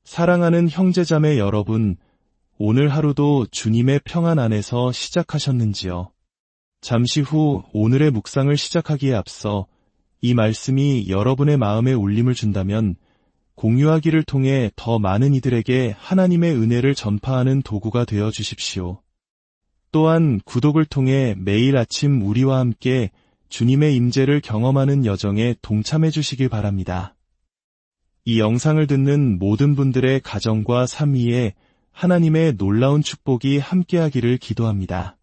사랑하는 형제자매 여러분, 오늘 하루도 주님의 평안 안에서 시작하셨는지요? 잠시 후 오늘의 묵상을 시작하기에 앞서 이 말씀이 여러분의 마음에 울림을 준다면 공유하기를 통해 더 많은 이들에게 하나님의 은혜를 전파하는 도구가 되어 주십시오. 또한 구독을 통해 매일 아침 우리와 함께 주님의 임재를 경험하는 여정에 동참해 주시길 바랍니다. 이 영상을 듣는 모든 분들의 가정과 삶 위에 하나님의 놀라운 축복이 함께하기를 기도합니다.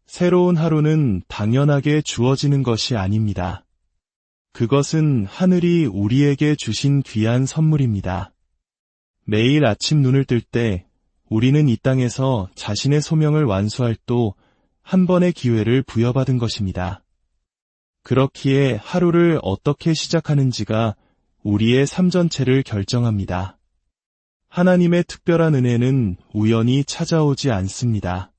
새로운 하루는 당연하게 주어지는 것이 아닙니다. 그것은 하늘이 우리에게 주신 귀한 선물입니다. 매일 아침 눈을 뜰 때 우리는 이 땅에서 자신의 소명을 완수할 또 한 번의 기회를 부여받은 것입니다. 그렇기에 하루를 어떻게 시작하는지가 우리의 삶 전체를 결정합니다. 하나님의 특별한 은혜는 우연히 찾아오지 않습니다.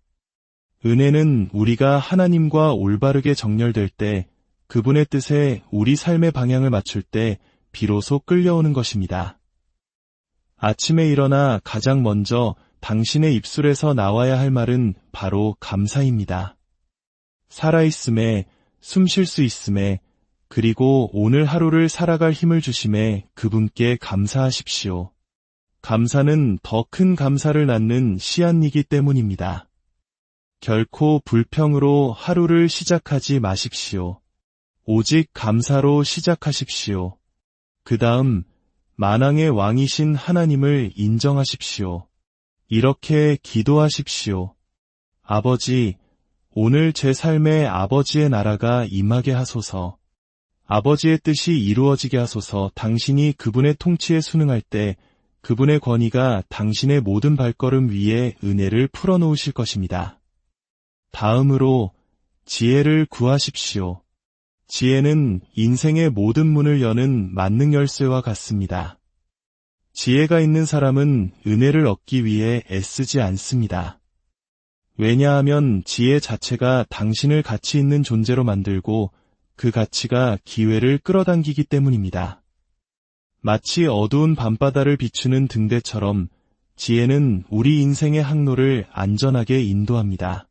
은혜는 우리가 하나님과 올바르게 정렬될 때, 그분의 뜻에 우리 삶의 방향을 맞출 때 비로소 끌려오는 것입니다. 아침에 일어나 가장 먼저 당신의 입술에서 나와야 할 말은 바로 감사입니다. 살아있음에, 숨 쉴 수 있음에, 그리고 오늘 하루를 살아갈 힘을 주심에 그분께 감사하십시오. 감사는 더 큰 감사를 낳는 씨앗이기 때문입니다. 결코 불평으로 하루를 시작하지 마십시오. 오직 감사로 시작하십시오. 그 다음 만왕의 왕이신 하나님을 인정하십시오. 이렇게 기도하십시오. 아버지, 오늘 제 삶에 아버지의 나라가 임하게 하소서. 아버지의 뜻이 이루어지게 하소서. 당신이 그분의 통치에 순응할 때 그분의 권위가 당신의 모든 발걸음 위에 은혜를 풀어놓으실 것입니다. 다음으로 지혜를 구하십시오. 지혜는 인생의 모든 문을 여는 만능 열쇠와 같습니다. 지혜가 있는 사람은 은혜를 얻기 위해 애쓰지 않습니다. 왜냐하면 지혜 자체가 당신을 가치 있는 존재로 만들고 그 가치가 기회를 끌어당기기 때문입니다. 마치 어두운 밤바다를 비추는 등대처럼 지혜는 우리 인생의 항로를 안전하게 인도합니다.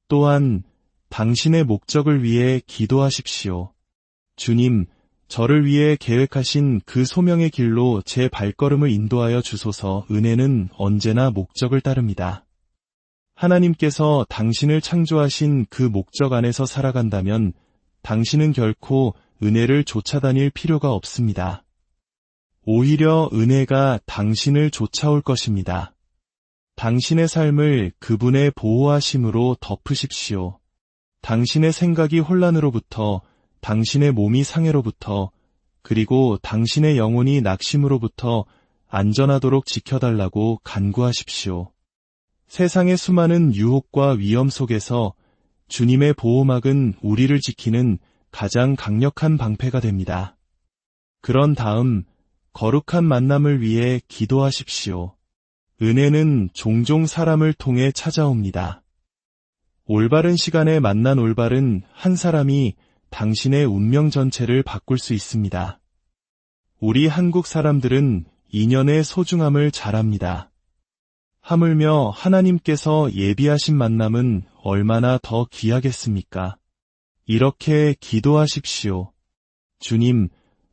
또한 당신의 목적을 위해 기도하십시오. 주님, 저를 위해 계획하신 그 소명의 길로 제 발걸음을 인도하여 주소서. 은혜는 언제나 목적을 따릅니다. 하나님께서 당신을 창조하신 그 목적 안에서 살아간다면 당신은 결코 은혜를 쫓아다닐 필요가 없습니다. 오히려 은혜가 당신을 쫓아올 것입니다. 당신의 삶을 그분의 보호하심으로 덮으십시오. 당신의 생각이 혼란으로부터, 당신의 몸이 상해로부터, 그리고 당신의 영혼이 낙심으로부터 안전하도록 지켜달라고 간구하십시오. 세상의 수많은 유혹과 위험 속에서 주님의 보호막은 우리를 지키는 가장 강력한 방패가 됩니다. 그런 다음 거룩한 만남을 위해 기도하십시오. 은혜는 종종 사람을 통해 찾아옵니다. 올바른 시간에 만난 올바른 한 사람이 당신의 운명 전체를 바꿀 수 있습니다. 우리 한국 사람들은 인연의 소중함을 잘 압니다. 하물며 하나님께서 예비하신 만남은 얼마나 더 귀하겠습니까? 이렇게 기도하십시오. 주님,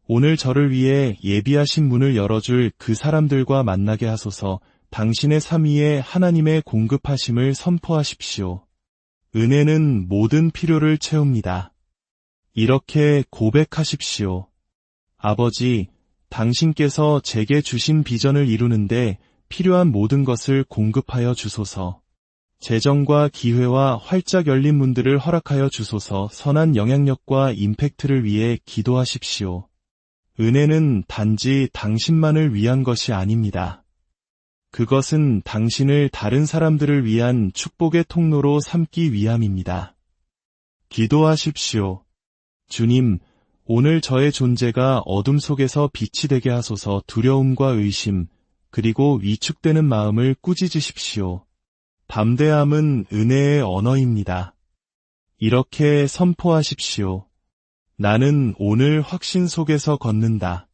오늘 저를 위해 예비하신 문을 열어줄 그 사람들과 만나게 하소서. 당신의 삶 위에 하나님의 공급하심을 선포하십시오. 은혜는 모든 필요를 채웁니다. 이렇게 고백하십시오. 아버지, 당신께서 제게 주신 비전을 이루는데 필요한 모든 것을 공급하여 주소서. 재정과 기회와 활짝 열린 문들을 허락하여 주소서. 선한 영향력과 임팩트를 위해 기도하십시오. 은혜는 단지 당신만을 위한 것이 아닙니다. 그것은 당신을 다른 사람들을 위한 축복의 통로로 삼기 위함입니다. 기도하십시오. 주님, 오늘 저의 존재가 어둠 속에서 빛이 되게 하소서. 두려움과 의심, 그리고 위축되는 마음을 꾸짖으십시오. 담대함은 은혜의 언어입니다. 이렇게 선포하십시오. 나는 오늘 확신 속에서 걷는다.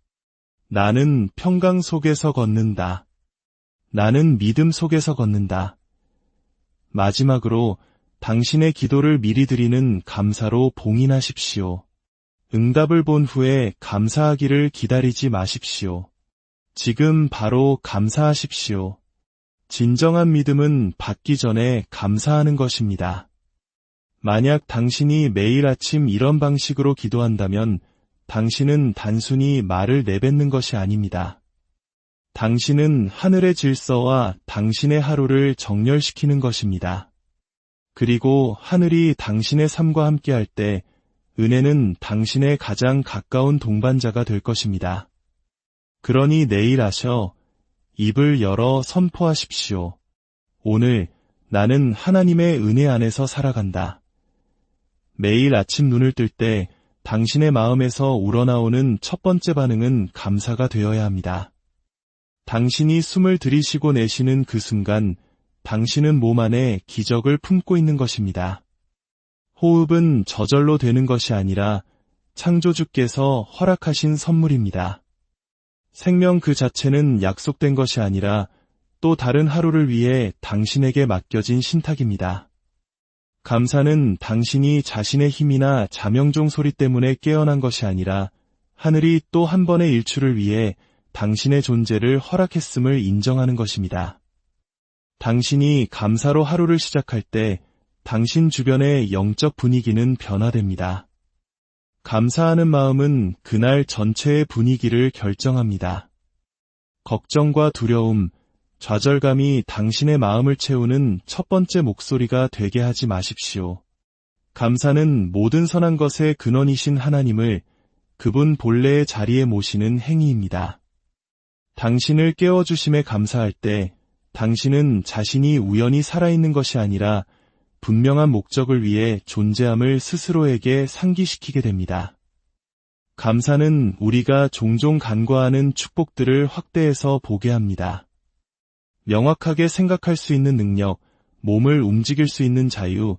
나는 평강 속에서 걷는다. 나는 믿음 속에서 걷는다. 마지막으로 당신의 기도를 미리 드리는 감사로 봉인하십시오. 응답을 본 후에 감사하기를 기다리지 마십시오. 지금 바로 감사하십시오. 진정한 믿음은 받기 전에 감사하는 것입니다. 만약 당신이 매일 아침 이런 방식으로 기도한다면 당신은 단순히 말을 내뱉는 것이 아닙니다. 당신은 하늘의 질서와 당신의 하루를 정렬시키는 것입니다. 그리고 하늘이 당신의 삶과 함께할 때 은혜는 당신의 가장 가까운 동반자가 될 것입니다. 그러니 내일 하셔 입을 열어 선포하십시오. 오늘 나는 하나님의 은혜 안에서 살아간다. 매일 아침 눈을 뜰 때 당신의 마음에서 우러나오는 첫 번째 반응은 감사가 되어야 합니다. 당신이 숨을 들이쉬고 내쉬는 그 순간 당신은 몸 안에 기적을 품고 있는 것입니다. 호흡은 저절로 되는 것이 아니라 창조주께서 허락하신 선물입니다. 생명 그 자체는 약속된 것이 아니라 또 다른 하루를 위해 당신에게 맡겨진 신탁입니다. 감사는 당신이 자신의 힘이나 자명종 소리 때문에 깨어난 것이 아니라 하늘이 또 한 번의 일출을 위해 당신의 존재를 허락했음을 인정하는 것입니다. 당신이 감사로 하루를 시작할 때 당신 주변의 영적 분위기는 변화됩니다. 감사하는 마음은 그날 전체의 분위기를 결정합니다. 걱정과 두려움, 좌절감이 당신의 마음을 채우는 첫 번째 목소리가 되게 하지 마십시오. 감사는 모든 선한 것의 근원이신 하나님을 그분 본래의 자리에 모시는 행위입니다. 당신을 깨워주심에 감사할 때 당신은 자신이 우연히 살아있는 것이 아니라 분명한 목적을 위해 존재함을 스스로에게 상기시키게 됩니다. 감사는 우리가 종종 간과하는 축복들을 확대해서 보게 합니다. 명확하게 생각할 수 있는 능력, 몸을 움직일 수 있는 자유,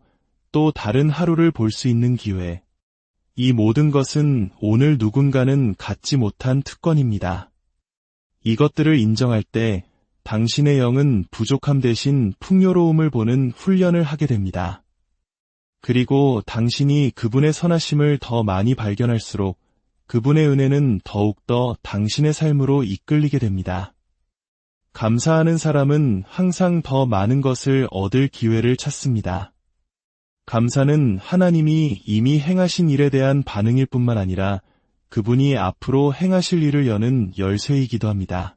또 다른 하루를 볼 수 있는 기회. 이 모든 것은 오늘 누군가는 갖지 못한 특권입니다. 이것들을 인정할 때 당신의 영은 부족함 대신 풍요로움을 보는 훈련을 하게 됩니다. 그리고 당신이 그분의 선하심을 더 많이 발견할수록 그분의 은혜는 더욱더 당신의 삶으로 이끌리게 됩니다. 감사하는 사람은 항상 더 많은 것을 얻을 기회를 찾습니다. 감사는 하나님이 이미 행하신 일에 대한 반응일 뿐만 아니라 그분이 앞으로 행하실 일을 여는 열쇠이기도 합니다.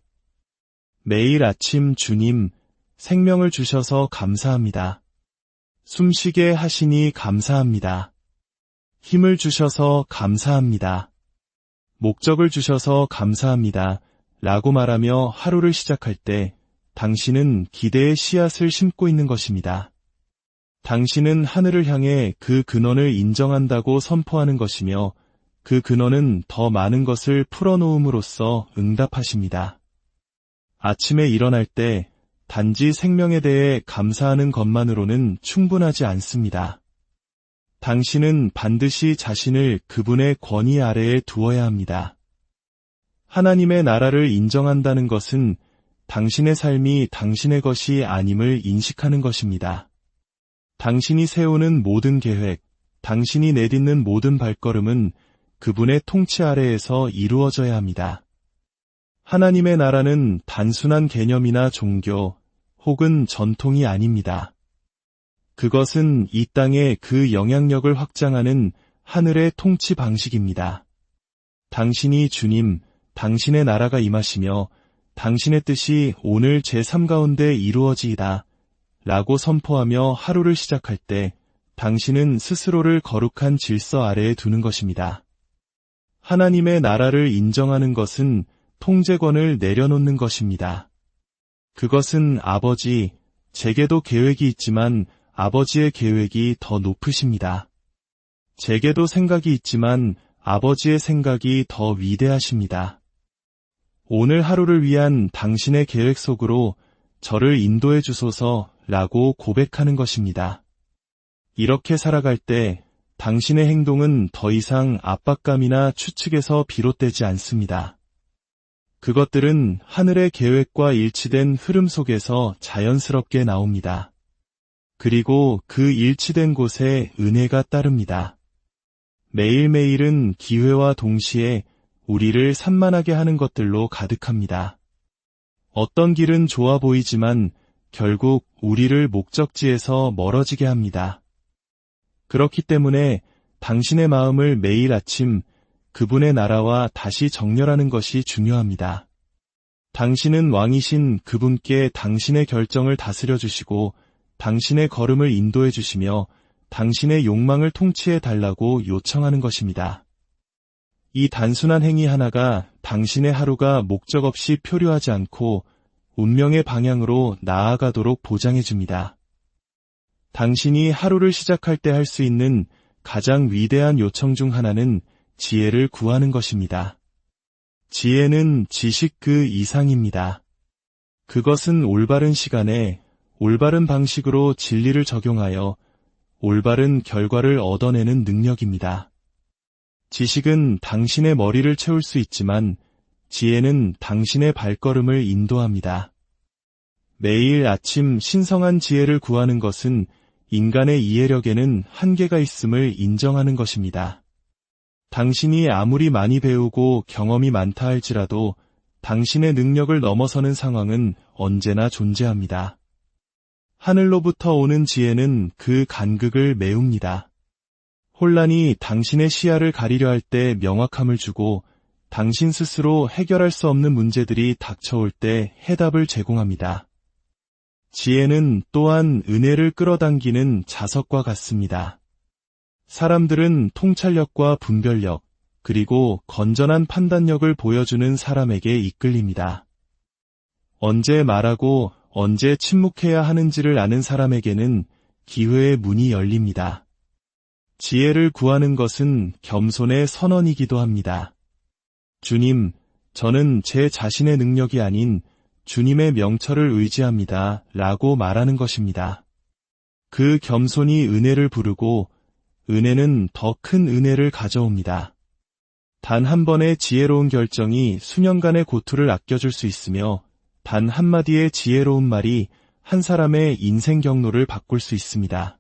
매일 아침 주님, 생명을 주셔서 감사합니다. 숨쉬게 하시니 감사합니다. 힘을 주셔서 감사합니다. 목적을 주셔서 감사합니다. 라고 말하며 하루를 시작할 때 당신은 기대의 씨앗을 심고 있는 것입니다. 당신은 하늘을 향해 그 근원을 인정한다고 선포하는 것이며 그 근원은 더 많은 것을 풀어놓음으로써 응답하십니다. 아침에 일어날 때 단지 생명에 대해 감사하는 것만으로는 충분하지 않습니다. 당신은 반드시 자신을 그분의 권위 아래에 두어야 합니다. 하나님의 나라를 인정한다는 것은 당신의 삶이 당신의 것이 아님을 인식하는 것입니다. 당신이 세우는 모든 계획, 당신이 내딛는 모든 발걸음은 그분의 통치 아래에서 이루어져야 합니다. 하나님의 나라는 단순한 개념이나 종교 혹은 전통이 아닙니다. 그것은 이 땅에 그 영향력을 확장하는 하늘의 통치 방식입니다. 당신이 주님, 당신의 나라가 임하시며 당신의 뜻이 오늘 제 삶 가운데 이루어지이다 라고 선포하며 하루를 시작할 때 당신은 스스로를 거룩한 질서 아래에 두는 것입니다. 하나님의 나라를 인정하는 것은 통제권을 내려놓는 것입니다. 그것은 아버지, 제게도 계획이 있지만 아버지의 계획이 더 높으십니다. 제게도 생각이 있지만 아버지의 생각이 더 위대하십니다. 오늘 하루를 위한 당신의 계획 속으로 저를 인도해 주소서 라고 고백하는 것입니다. 이렇게 살아갈 때 당신의 행동은 더 이상 압박감이나 추측에서 비롯되지 않습니다. 그것들은 하늘의 계획과 일치된 흐름 속에서 자연스럽게 나옵니다. 그리고 그 일치된 곳에 은혜가 따릅니다. 매일매일은 기회와 동시에 우리를 산만하게 하는 것들로 가득합니다. 어떤 길은 좋아 보이지만 결국 우리를 목적지에서 멀어지게 합니다. 그렇기 때문에 당신의 마음을 매일 아침 그분의 나라와 다시 정렬하는 것이 중요합니다. 당신은 왕이신 그분께 당신의 결정을 다스려 주시고 당신의 걸음을 인도해 주시며 당신의 욕망을 통치해 달라고 요청하는 것입니다. 이 단순한 행위 하나가 당신의 하루가 목적 없이 표류하지 않고 운명의 방향으로 나아가도록 보장해 줍니다. 당신이 하루를 시작할 때 할 수 있는 가장 위대한 요청 중 하나는 지혜를 구하는 것입니다. 지혜는 지식 그 이상입니다. 그것은 올바른 시간에 올바른 방식으로 진리를 적용하여 올바른 결과를 얻어내는 능력입니다. 지식은 당신의 머리를 채울 수 있지만 지혜는 당신의 발걸음을 인도합니다. 매일 아침 신성한 지혜를 구하는 것은 인간의 이해력에는 한계가 있음을 인정하는 것입니다. 당신이 아무리 많이 배우고 경험이 많다 할지라도 당신의 능력을 넘어서는 상황은 언제나 존재합니다. 하늘로부터 오는 지혜는 그 간극을 메웁니다. 혼란이 당신의 시야를 가리려 할 때 명확함을 주고 당신 스스로 해결할 수 없는 문제들이 닥쳐올 때 해답을 제공합니다. 지혜는 또한 은혜를 끌어당기는 자석과 같습니다. 사람들은 통찰력과 분별력, 그리고 건전한 판단력을 보여주는 사람에게 이끌립니다. 언제 말하고 언제 침묵해야 하는지를 아는 사람에게는 기회의 문이 열립니다. 지혜를 구하는 것은 겸손의 선언이기도 합니다. 주님, 저는 제 자신의 능력이 아닌 주님의 명철을 의지합니다. 라고 말하는 것입니다. 그 겸손이 은혜를 부르고 은혜는 더 큰 은혜를 가져옵니다. 단 한 번의 지혜로운 결정이 수년간의 고투를 아껴줄 수 있으며 단 한마디의 지혜로운 말이 한 사람의 인생 경로를 바꿀 수 있습니다.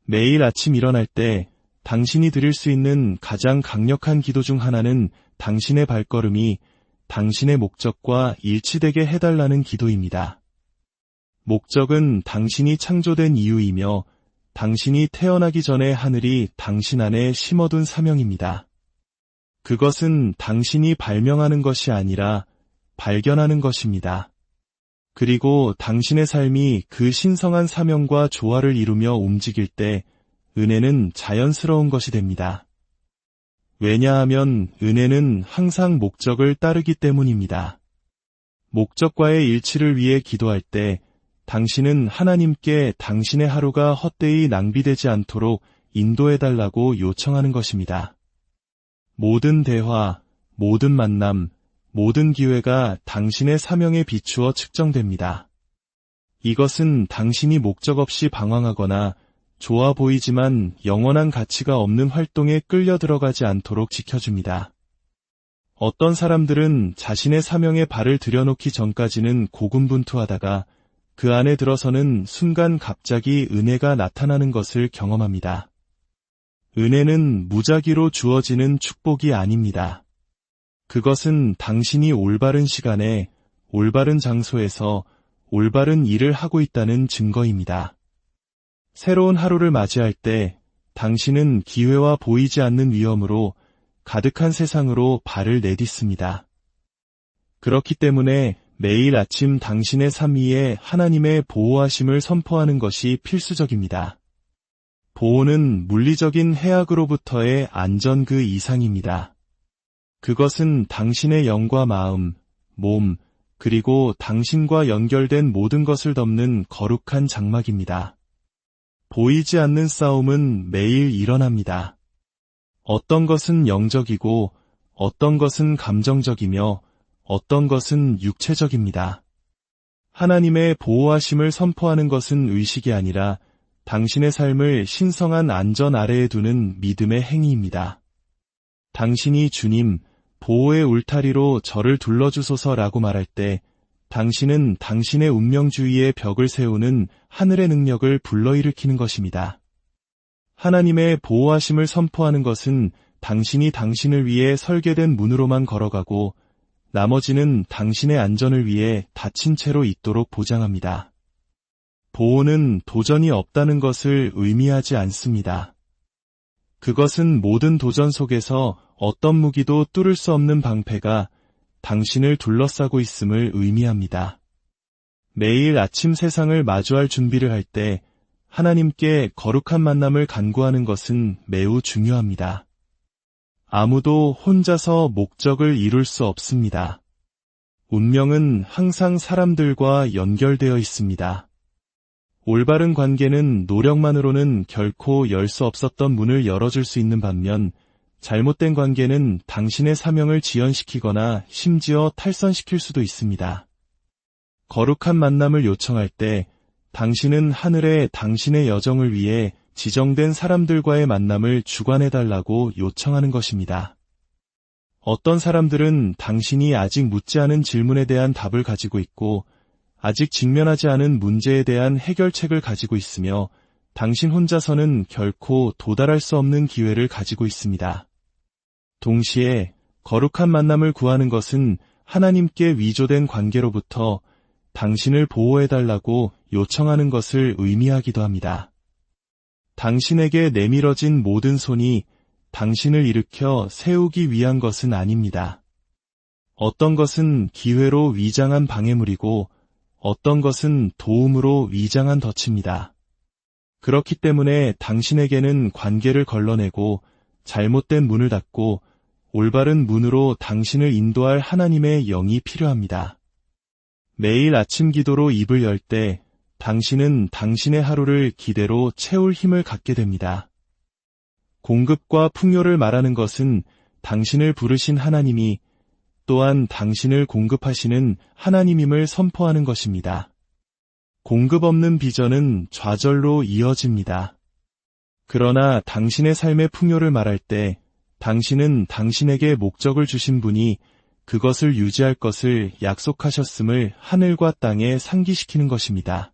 매일 아침 일어날 때 당신이 드릴 수 있는 가장 강력한 기도 중 하나는 당신의 발걸음이 당신의 목적과 일치되게 해달라는 기도입니다. 목적은 당신이 창조된 이유이며 당신이 태어나기 전에 하늘이 당신 안에 심어둔 사명입니다. 그것은 당신이 발명하는 것이 아니라 발견하는 것입니다. 그리고 당신의 삶이 그 신성한 사명과 조화를 이루며 움직일 때 은혜는 자연스러운 것이 됩니다. 왜냐하면 은혜는 항상 목적을 따르기 때문입니다. 목적과의 일치를 위해 기도할 때 당신은 하나님께 당신의 하루가 헛되이 낭비되지 않도록 인도해달라고 요청하는 것입니다. 모든 대화, 모든 만남, 모든 기회가 당신의 사명에 비추어 측정됩니다. 이것은 당신이 목적 없이 방황하거나 좋아 보이지만 영원한 가치가 없는 활동에 끌려 들어가지 않도록 지켜줍니다. 어떤 사람들은 자신의 사명에 발을 들여놓기 전까지는 고군분투하다가 그 안에 들어서는 순간 갑자기 은혜가 나타나는 것을 경험합니다. 은혜는 무작위로 주어지는 축복이 아닙니다. 그것은 당신이 올바른 시간에 올바른 장소에서 올바른 일을 하고 있다는 증거입니다. 새로운 하루를 맞이할 때 당신은 기회와 보이지 않는 위험으로 가득한 세상으로 발을 내딛습니다. 그렇기 때문에 매일 아침 당신의 삶 위에 하나님의 보호하심을 선포하는 것이 필수적입니다. 보호는 물리적인 해악으로부터의 안전 그 이상입니다. 그것은 당신의 영과 마음, 몸, 그리고 당신과 연결된 모든 것을 덮는 거룩한 장막입니다. 보이지 않는 싸움은 매일 일어납니다. 어떤 것은 영적이고 어떤 것은 감정적이며 어떤 것은 육체적입니다. 하나님의 보호하심을 선포하는 것은 의식이 아니라 당신의 삶을 신성한 안전 아래에 두는 믿음의 행위입니다. 당신이 주님, 보호의 울타리로 저를 둘러주소서라고 말할 때 당신은 당신의 운명 주위에 벽을 세우는 하늘의 능력을 불러일으키는 것입니다. 하나님의 보호하심을 선포하는 것은 당신이 당신을 위해 설계된 문으로만 걸어가고 나머지는 당신의 안전을 위해 닫힌 채로 있도록 보장합니다. 보호는 도전이 없다는 것을 의미하지 않습니다. 그것은 모든 도전 속에서 어떤 무기도 뚫을 수 없는 방패가 당신을 둘러싸고 있음을 의미합니다. 매일 아침 세상을 마주할 준비를 할 때 하나님께 거룩한 만남을 간구하는 것은 매우 중요합니다. 아무도 혼자서 목적을 이룰 수 없습니다. 운명은 항상 사람들과 연결되어 있습니다. 올바른 관계는 노력만으로는 결코 열 수 없었던 문을 열어줄 수 있는 반면 잘못된 관계는 당신의 사명을 지연시키거나 심지어 탈선시킬 수도 있습니다. 거룩한 만남을 요청할 때 당신은 하늘에 당신의 여정을 위해 지정된 사람들과의 만남을 주관해달라고 요청하는 것입니다. 어떤 사람들은 당신이 아직 묻지 않은 질문에 대한 답을 가지고 있고 아직 직면하지 않은 문제에 대한 해결책을 가지고 있으며 당신 혼자서는 결코 도달할 수 없는 기회를 가지고 있습니다. 동시에 거룩한 만남을 구하는 것은 하나님께 위조된 관계로부터 당신을 보호해달라고 요청하는 것을 의미하기도 합니다. 당신에게 내밀어진 모든 손이 당신을 일으켜 세우기 위한 것은 아닙니다. 어떤 것은 기회로 위장한 방해물이고 어떤 것은 도움으로 위장한 덫입니다. 그렇기 때문에 당신에게는 관계를 걸러내고 잘못된 문을 닫고 올바른 문으로 당신을 인도할 하나님의 영이 필요합니다. 매일 아침 기도로 입을 열 때 당신은 당신의 하루를 기대로 채울 힘을 갖게 됩니다. 공급과 풍요를 말하는 것은 당신을 부르신 하나님이 또한 당신을 공급하시는 하나님임을 선포하는 것입니다. 공급 없는 비전은 좌절로 이어집니다. 그러나 당신의 삶의 풍요를 말할 때 당신은 당신에게 목적을 주신 분이 그것을 유지할 것을 약속하셨음을 하늘과 땅에 상기시키는 것입니다.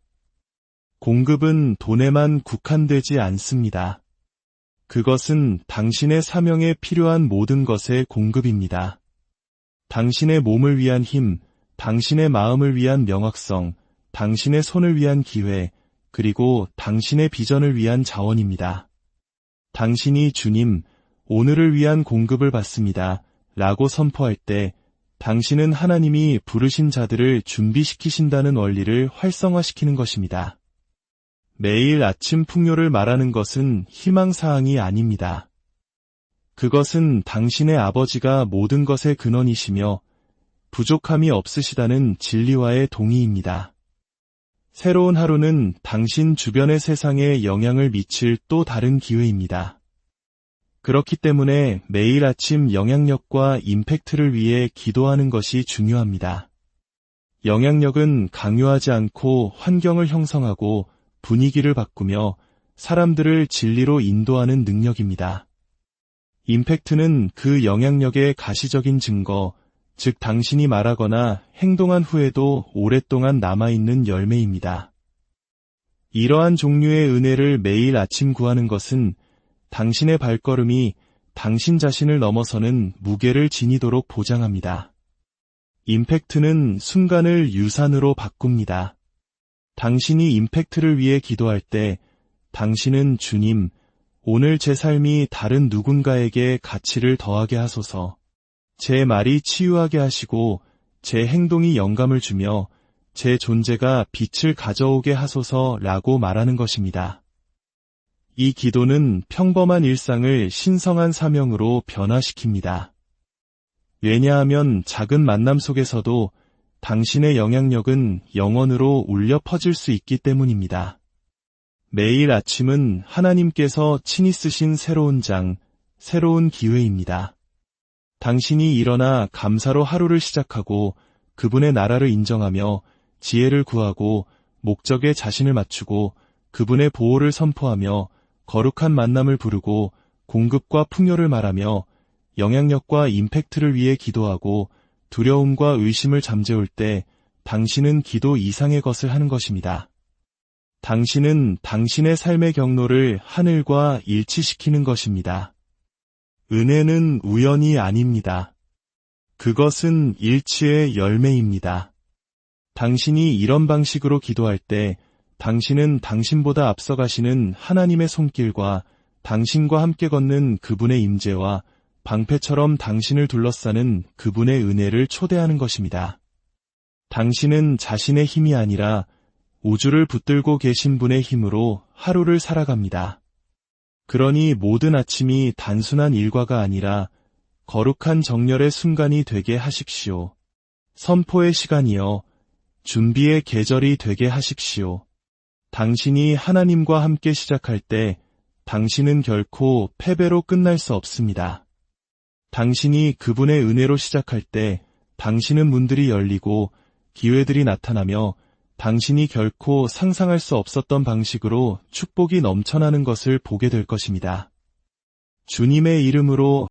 공급은 돈에만 국한되지 않습니다. 그것은 당신의 사명에 필요한 모든 것의 공급입니다. 당신의 몸을 위한 힘, 당신의 마음을 위한 명확성, 당신의 손을 위한 기회, 그리고 당신의 비전을 위한 자원입니다. 당신이 주님, 오늘을 위한 공급을 받습니다. 라고 선포할 때 당신은 하나님이 부르신 자들을 준비시키신다는 원리를 활성화시키는 것입니다. 매일 아침 풍요를 말하는 것은 희망사항이 아닙니다. 그것은 당신의 아버지가 모든 것의 근원이시며 부족함이 없으시다는 진리와의 동의입니다. 새로운 하루는 당신 주변의 세상에 영향을 미칠 또 다른 기회입니다. 그렇기 때문에 매일 아침 영향력과 임팩트를 위해 기도하는 것이 중요합니다. 영향력은 강요하지 않고 환경을 형성하고 분위기를 바꾸며 사람들을 진리로 인도하는 능력입니다. 임팩트는 그 영향력의 가시적인 증거, 즉 당신이 말하거나 행동한 후에도 오랫동안 남아있는 열매입니다. 이러한 종류의 은혜를 매일 아침 구하는 것은 당신의 발걸음이 당신 자신을 넘어서는 무게를 지니도록 보장합니다. 임팩트는 순간을 유산으로 바꿉니다. 당신이 임팩트를 위해 기도할 때 당신은 주님, 오늘 제 삶이 다른 누군가에게 가치를 더하게 하소서, 제 말이 치유하게 하시고 제 행동이 영감을 주며 제 존재가 빛을 가져오게 하소서라고 말하는 것입니다. 이 기도는 평범한 일상을 신성한 사명으로 변화시킵니다. 왜냐하면 작은 만남 속에서도 당신의 영향력은 영원으로 울려 퍼질 수 있기 때문입니다. 매일 아침은 하나님께서 친히 쓰신 새로운 장, 새로운 기회입니다. 당신이 일어나 감사로 하루를 시작하고 그분의 나라를 인정하며 지혜를 구하고 목적에 자신을 맞추고 그분의 보호를 선포하며 거룩한 만남을 부르고 공급과 풍요를 말하며 영향력과 임팩트를 위해 기도하고 두려움과 의심을 잠재울 때 당신은 기도 이상의 것을 하는 것입니다. 당신은 당신의 삶의 경로를 하늘과 일치시키는 것입니다. 은혜는 우연이 아닙니다. 그것은 일치의 열매입니다. 당신이 이런 방식으로 기도할 때 당신은 당신보다 앞서가시는 하나님의 손길과 당신과 함께 걷는 그분의 임재와 방패처럼 당신을 둘러싸는 그분의 은혜를 초대하는 것입니다. 당신은 자신의 힘이 아니라 우주를 붙들고 계신 분의 힘으로 하루를 살아갑니다. 그러니 모든 아침이 단순한 일과가 아니라 거룩한 정열의 순간이 되게 하십시오. 선포의 시간이여, 준비의 계절이 되게 하십시오. 당신이 하나님과 함께 시작할 때 당신은 결코 패배로 끝날 수 없습니다. 당신이 그분의 은혜로 시작할 때 당신은 문들이 열리고 기회들이 나타나며 당신이 결코 상상할 수 없었던 방식으로 축복이 넘쳐나는 것을 보게 될 것입니다. 주님의 이름으로